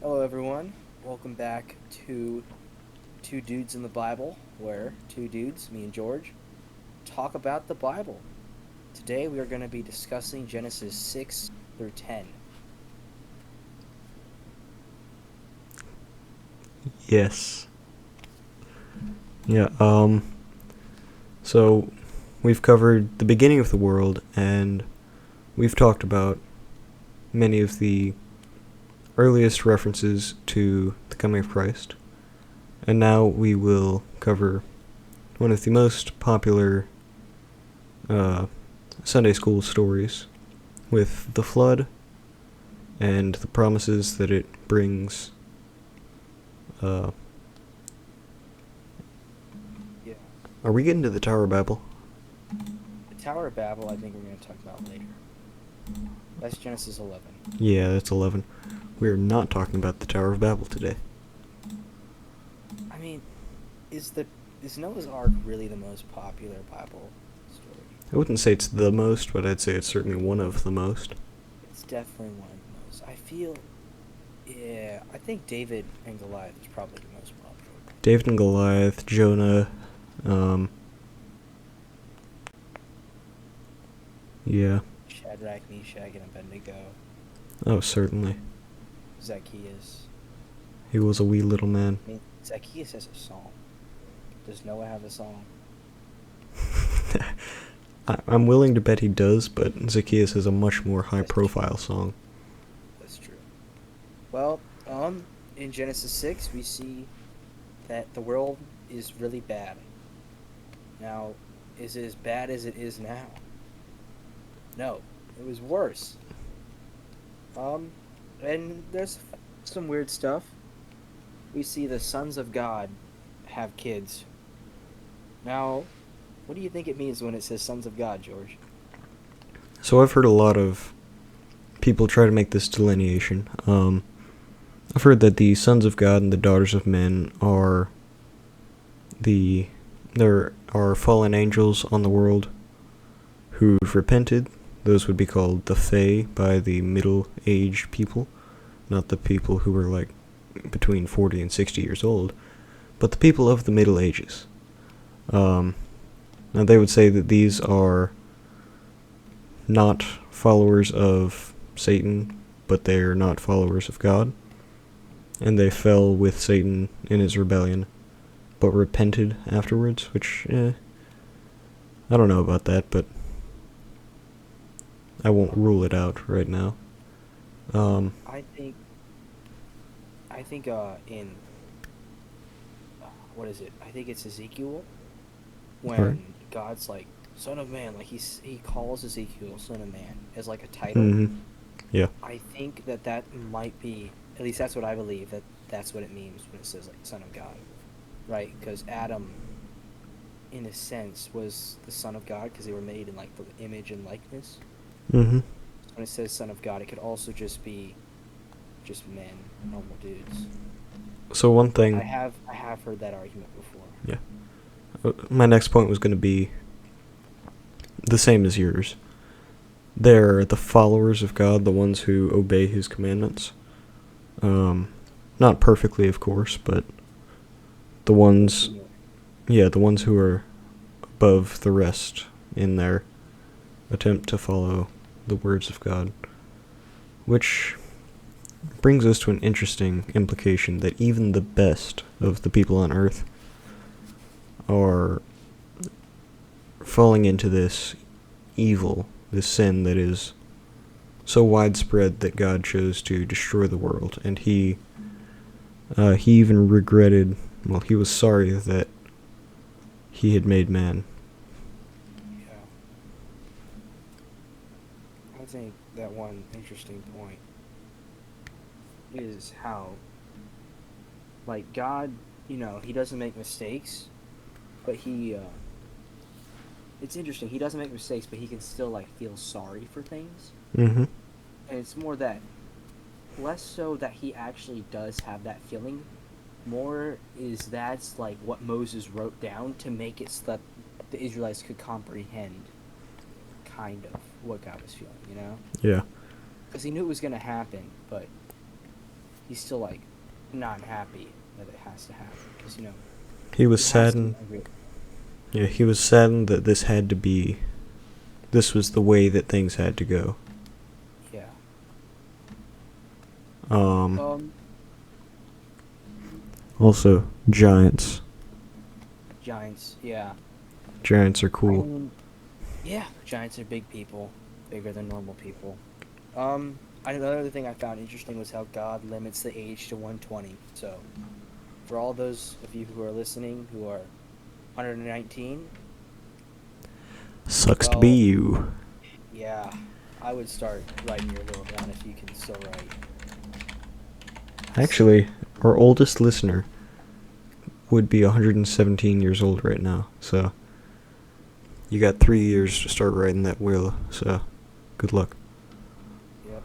Hello, everyone. Welcome back to Two Dudes in the Bible, where two dudes, me and George, talk about the Bible. Today we are going to be discussing Genesis 6 through 10. Yes. Yeah. So we've covered the beginning of the world and we've talked about many of the earliest references to the coming of Christ. And now we will cover one of the most popular uh, Sunday school stories with the flood and the promises that it brings. Uh, Yeah. are we getting to the Tower of Babel? The Tower of Babel, I think we're going to talk about later. That's Genesis 11. Yeah, that's 11. We're not talking about the Tower of Babel today. I mean, is the is Noah's Ark really the most popular Bible story? I wouldn't say it's the most, but I'd say it's certainly one of the most. It's definitely one of the most. Yeah, I think David and Goliath is probably the most popular. David and Goliath, Jonah, um, yeah. Shadrach, Meshach, and Abednego. Oh, certainly. Zacchaeus. He was a wee little man. I mean, Zacchaeus has a song. Does Noah have a song? I'm willing to bet he does, but Zacchaeus has a much more That's true. high-profile song. That's true. Well, in Genesis 6, we see that the world is really bad. Now, is it as bad as it is now? No, it was worse. Um, and there's some weird stuff. We see the sons of God have kids. Now, what do you think it means when it says sons of God, George? So I've heard a lot of people try to make this delineation. I've heard that the sons of God and the daughters of men are there are fallen angels on the world who've repented. Those would be called the Fae by the middle-aged people, not the people who were like between 40 and 60 years old, but the people of the Middle Ages. Um, Now they would say that these are not followers of Satan, but they are not followers of God, and they fell with Satan in his rebellion, but repented afterwards, which, I don't know about that, but I won't rule it out right now. Um, I think in what is it? I think it's Ezekiel alright. when God's like son of man, like he calls Ezekiel son of man as like a title. Mm-hmm. Yeah. I think that might be, at least that's what I believe, that that's what it means when it says like son of God, right? Because Adam, in a sense, was the son of God because they were made in like the image and likeness. Mm-hmm. When it says son of God, it could also just be just men, normal dudes. So one I thing, have I have heard that argument before. yeah. My next point was going to be the same as yours. They're the followers of God, the ones who obey His commandments. Um, Not perfectly, of course, but the ones, Ultimately, yeah, the ones who are above the rest in their attempt to follow the words of God. Which brings us to an interesting implication that even the best of the people on earth are falling into this evil, this sin that is so widespread that God chose to destroy the world, and he even regretted. Well, he was sorry that he had made man. yeah. I think that one interesting point is how, like, God, he doesn't make mistakes, but it's interesting. He doesn't make mistakes, but he can still, like, feel sorry for things. Mm-hmm. And it's more that, less so that he actually does have that feeling, more is that's, like, what Moses wrote down to make it so that the Israelites could comprehend, kind of, what God was feeling, Yeah. Because he knew it was going to happen, but he's still like not happy that it has to happen because He was it has to saddened. migrate. Yeah, he was saddened that this had to be. This was the way that things had to go. Yeah. Um. Um. Also, giants. Giants. Yeah. Giants are I cool. mean, yeah. Giants are big people, bigger than normal people. Another thing I found interesting was how God limits the age to 120. So, for all those of you who are listening who are 119, Sucks to well, be you. yeah, I would start writing your little down if you can still write. Actually, our oldest listener would be 117 years old right now, so you got 3 years to start writing that will, so good luck. Yep.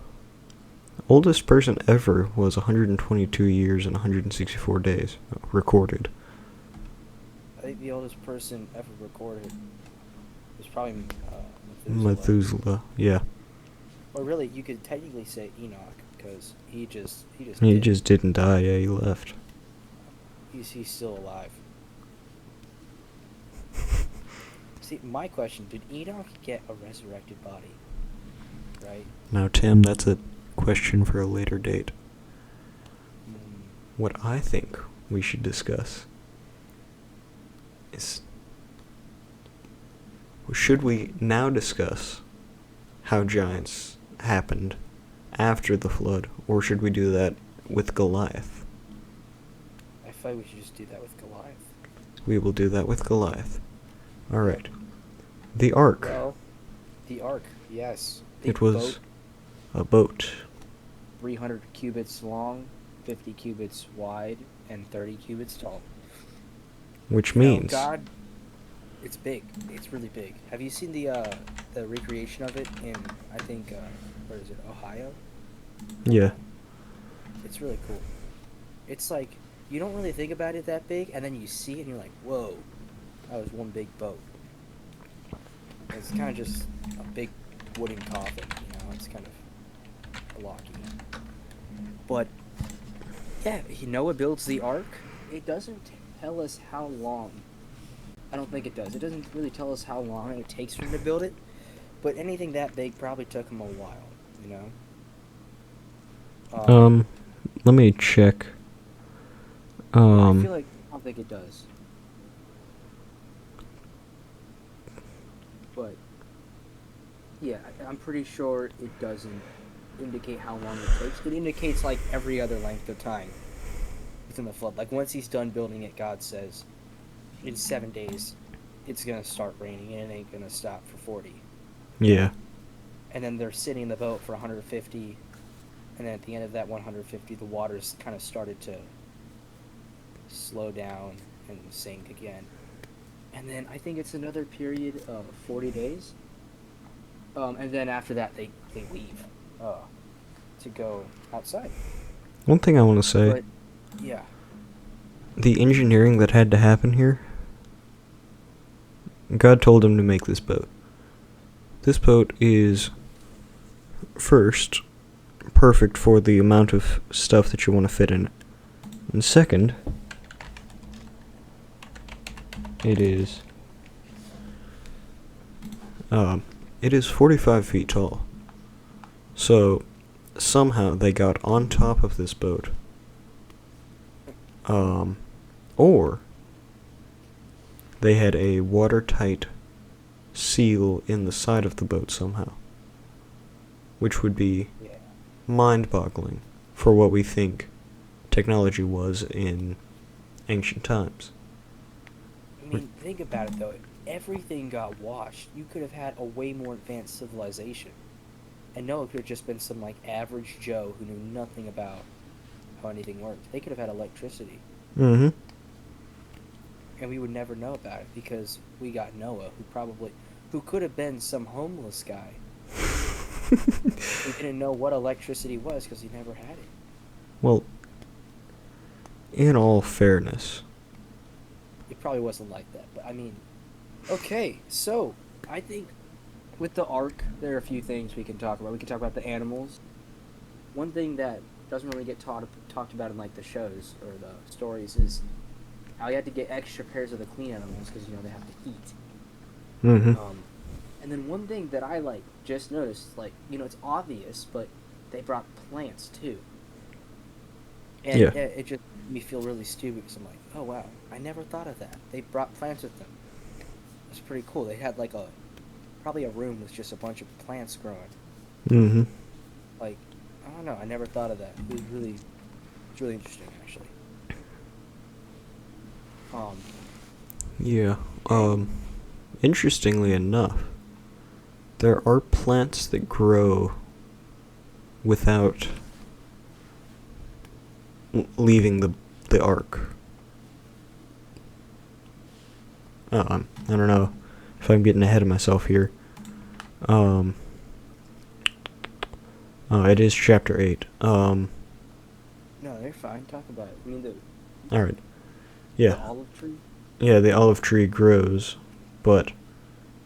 Oldest person ever was 122 years and 164 days recorded. I think the oldest person ever recorded was probably Methuselah, yeah. Or really, you could technically say Enoch because he just He did. just didn't die, yeah, he left. He's still alive. See, my question: did Enoch get a resurrected body? Right. Now, Tim, that's a question for a later date. Mm, What I think we should discuss is, should we now discuss how giants happened after the flood, or should we do that with Goliath? I feel like we should just do that with Goliath. We will do that with Goliath. Alright. The Ark. Well, the Ark, yes. It was a boat. 300 cubits long, 50 cubits wide, and 30 cubits tall. Which You know, means God, it's big. It's really big. Have you seen the recreation of it in, I think, where is it, Ohio? yeah. It's really cool. It's like, you don't really think about it that big, and then you see it and you're like, whoa, that was one big boat. It's kind of just a big wooden coffin, it's kind of blocky. But, yeah, Noah builds the ark. It doesn't tell us how long. I don't think it does. It doesn't really tell us how long it takes for him to build it. But anything that big probably took him a while, Let me check. I feel like, I don't think it does. But, yeah, I'm pretty sure it doesn't indicate how long it takes. It indicates, like, every other length of time within the flood. Like, once he's done building it, God says, in 7 days, it's going to start raining, and it ain't going to stop for 40. Yeah. And then they're sitting in the boat for 150, and then at the end of that 150, the waters kind of started to slow down and sink again. And then I think it's another period of 40 days. And then after that, they leave to go outside. One thing I want to say, But, yeah. the engineering that had to happen here, God told him to make this boat. This boat is, first, perfect for the amount of stuff that you want to fit in it. And second, it is 45 feet tall. So, somehow they got on top of this boat. Or they had a watertight seal in the side of the boat somehow. Which would be Yeah. mind-boggling for what we think technology was in ancient times. I mean, think about it, though. If everything got washed, you could have had a way more advanced civilization. And Noah could have just been some, like, average Joe who knew nothing about how anything worked. They could have had electricity. Mm-hmm. And we would never know about it because we got Noah, who could have been some homeless guy. He didn't know what electricity was because he never had it. Well, in all fairness, It probably wasn't like that, but I mean, okay, so I think with the ark, there are a few things we can talk about. We can talk about the animals. One thing that doesn't really get talked about in like the shows or the stories is how you had to get extra pairs of the clean animals because they have to eat. Mm-hmm. And then one thing that I like just noticed, like it's obvious, but they brought plants too, and Yeah. it just made me feel really stupid because I'm like, oh wow, I never thought of that. They brought plants with them. It's pretty cool. They had like probably a room with just a bunch of plants growing. Mm-hmm. Like, I don't know. I never thought of that. It's really interesting actually. Um, Yeah. Interestingly enough, there are plants that grow without leaving the ark. I don't know if I'm getting ahead of myself here. Um, it is chapter 8. no, they're fine. Talk about it. I mean the Alright. Yeah. olive tree. Yeah, the olive tree grows, but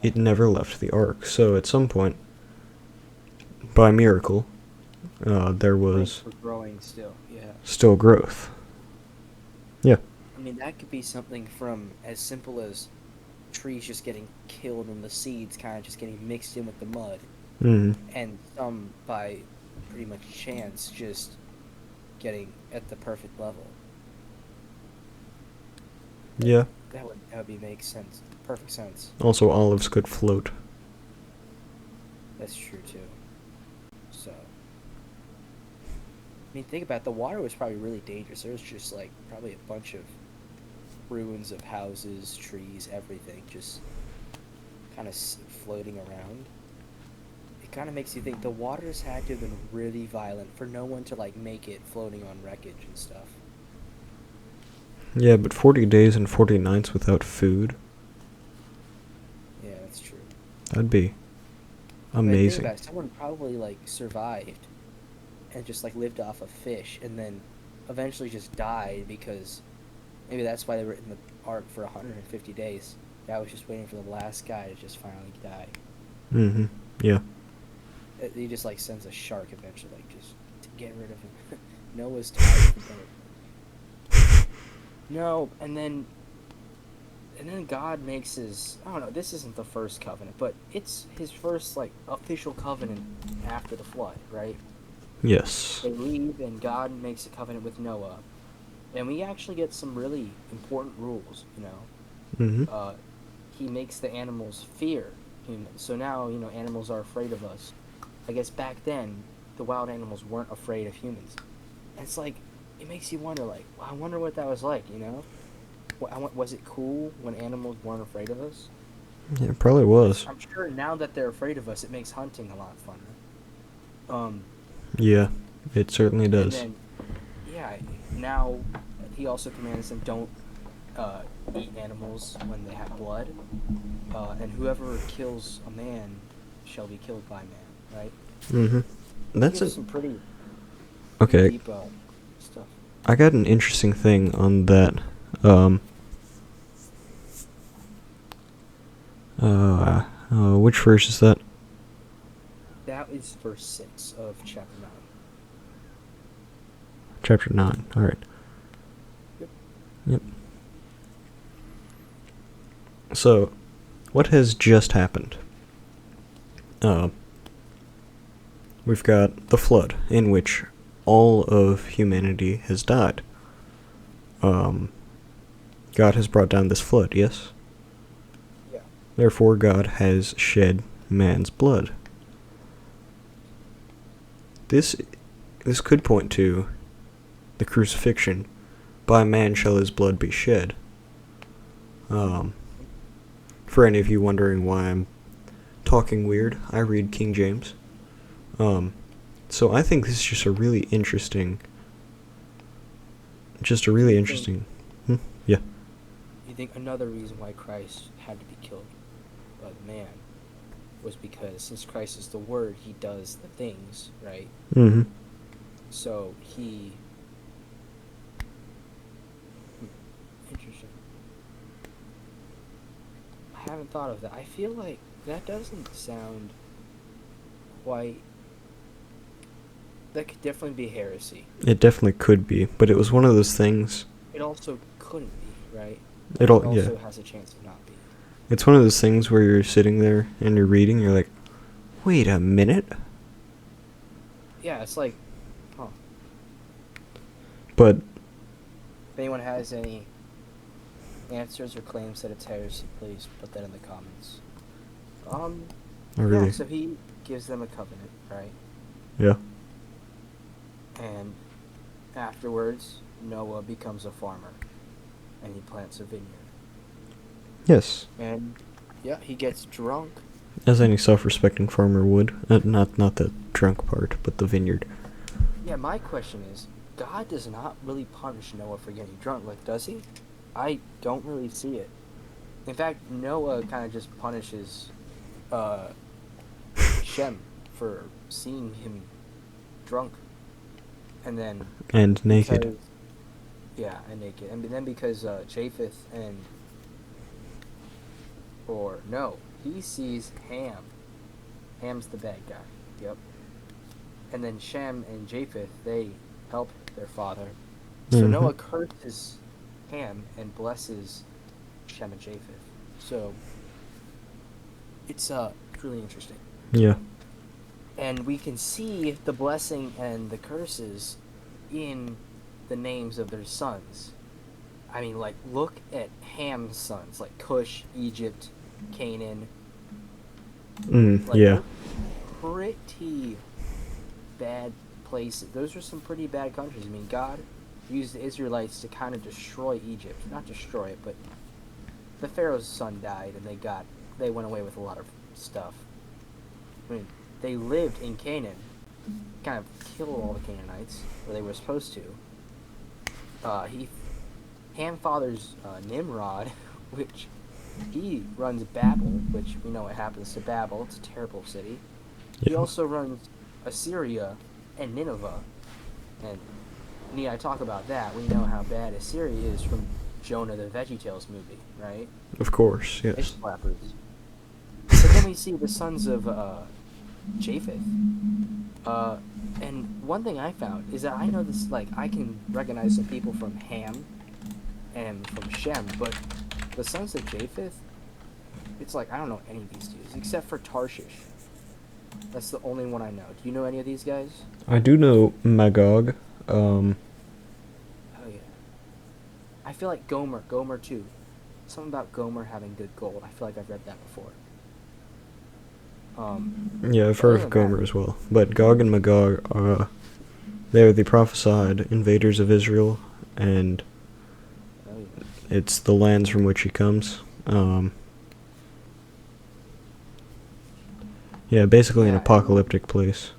it never left the ark. So at some point, by miracle, there was Plants were growing still. Yeah. still growth. Yeah. I mean, that could be something from as simple as trees just getting killed and the seeds kind of just getting mixed in with the mud, Mm. and some by pretty much chance just getting at the perfect level. Yeah. That would be make sense. Perfect sense. Also, olives could float. That's true too. So, I mean, think about it, the water was probably really dangerous. There was just like probably a bunch of ruins of houses, trees, everything, just kind of floating around. It kind of makes you think the waters had to have been really violent for no one to like make it floating on wreckage and stuff. Yeah, but 40 days and 40 nights without food? Yeah, that's true. That'd be But think amazing. about it, someone probably like survived and just like lived off of fish and then eventually just died because maybe that's why they were in the ark for 150 days. Guy was just waiting for the last guy to just finally die. Mm-hmm. Yeah. He just like sends a shark eventually, like just to get rid of him. Noah's tired of the boat. No, and then God makes his, I don't know, this isn't the first covenant, but it's his first like official covenant after the flood, right? Yes. They leave and God makes a covenant with Noah. And we actually get some really important rules, Mm-hmm. He makes the animals fear humans. So now, animals are afraid of us. I guess back then, the wild animals weren't afraid of humans. And it's like, it makes you wonder, like, well, I wonder what that was like. Was it cool when animals weren't afraid of us? Yeah, it probably was. I'm sure now that they're afraid of us, it makes hunting a lot funner. Yeah, it certainly And does. then, yeah, now he also commands them don't eat animals when they have blood, and whoever kills a man shall be killed by man, right? Mm-hmm. That's Gives a... some pretty Okay, deep stuff. I got an interesting thing on that. Which verse is that? That is verse 6 of chapter 9. Chapter 9. Alright. Yep. Yep. So, what has just happened? We've got the flood, in which all of humanity has died. God has brought down this flood, yes? Yeah. Therefore, God has shed man's blood. This could point to the crucifixion. By man shall his blood be shed. For any of you wondering why I'm talking weird, I read King James. So I think this is just a really interesting... Yeah. You think another reason why Christ had to be killed by the man was because since Christ is the Word, he does the things, right? Mm-hmm. So he... Interesting. I haven't thought of that. I feel like that doesn't sound quite that could definitely be heresy. It definitely could be, but it was one of those things. It also couldn't be, right? It It all yeah. also has a chance of not being. It's one of those things where you're sitting there and you're reading, you're like, wait a minute. Yeah, it's like, huh. But If anyone has any answers or claims that it's heresy, please put that in the comments. oh Yeah, really, so he gives them a covenant, right? yeah, And afterwards, Noah becomes a farmer, and he plants a vineyard. yes, And yeah, he gets drunk. as any self-respecting farmer would. Not the drunk part, but the vineyard. Yeah, my question is, God does not really punish Noah for getting drunk, like, does he? I don't really see it. In fact, Noah kind of just punishes Shem for seeing him drunk, and then And naked. because- yeah, and naked, and then because Japheth and or no, he sees Ham. Ham's the bad guy. Yep. And then Shem and Japheth, they help their father. So Mhm. Noah curses Ham and blesses Shem and Japheth. So it's really interesting. Yeah. And we can see the blessing and the curses in the names of their sons. I mean, like, look at Ham's sons, like Cush, Egypt, Canaan. Like, Yeah. they're pretty bad places. Those are some pretty bad countries. I mean, God used the Israelites to kind of destroy Egypt. Not destroy it, but the Pharaoh's son died, and they went away with a lot of stuff. I mean, they lived in Canaan, kind of killed all the Canaanites, or they were supposed to. Ham fathers Nimrod, which he runs Babel, which we know what happens to Babel. It's a terrible city. He Yeah. also runs Assyria and Nineveh. And need I talk about that? We know how bad Assyria is from Jonah the VeggieTales movie, right? Of course, Fish yes. slappers. But then we see the sons of Japheth. And one thing I found is that I know this, like, I can recognize some people from Ham and from Shem, but the sons of Japheth, it's like, I don't know any of these dudes, except for Tarshish. That's the only one I know. Do you know any of these guys? I do know Magog. Oh, yeah. I feel like Gomer too. Something about Gomer having good gold. I feel like I've read that before. Yeah, I've heard Other of than that- Gomer as well. But Gog and Magog are they are the prophesied invaders of Israel, and Oh, yeah. it's the lands from which he comes. Yeah, basically an Yeah, apocalyptic place.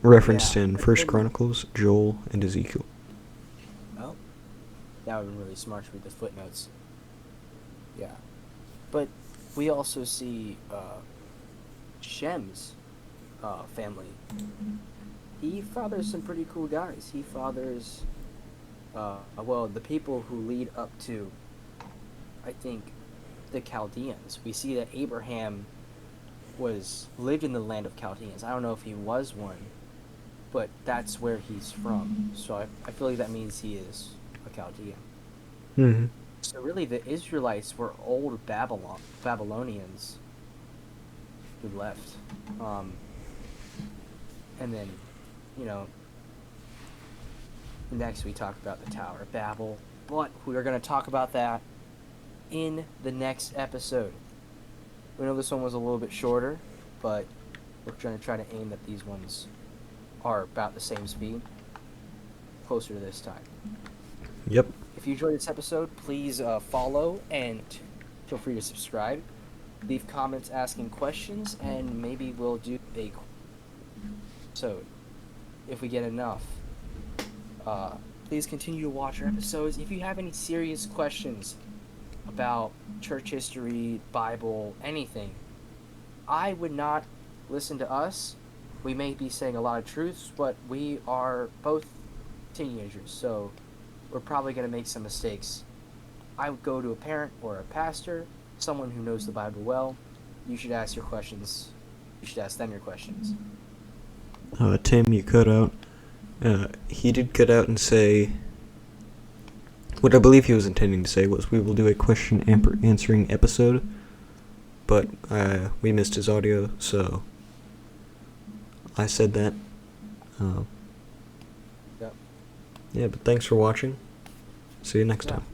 Referenced Yeah, in I First think- Chronicles, Joel, and Ezekiel. Well, that would have been really smart to read the footnotes. Yeah. But we also see Shem's family. He fathers some pretty cool guys. He fathers, the people who lead up to, I think, the Chaldeans. We see that Abraham lived in the land of Chaldeans. I don't know if he was one, but that's where he's from. So I feel like that means he is a Chaldean. Mm-hmm. So really, the Israelites were old Babylonians who left, and then, next we talk about the Tower of Babel. But we are going to talk about that in the next episode. We know this one was a little bit shorter, but we're going to try to aim that these ones are about the same speed, closer to this time. Yep. If you enjoyed this episode, please follow and feel free to subscribe. Leave comments asking questions, and maybe we'll do a episode if we get enough. Please continue to watch our episodes. If you have any serious questions about church history, Bible, anything, I would not listen to us. We may be saying a lot of truths, but we are both teenagers, so we're probably going to make some mistakes. I would go to a parent or a pastor, someone who knows the Bible well. You should ask your questions. You should ask them your questions. Tim, you cut out. He did cut out and say, what I believe he was intending to say was we will do a question answering episode, but we missed his audio, so I said that. Yep. Yeah, but thanks for watching. See you next Yeah. time.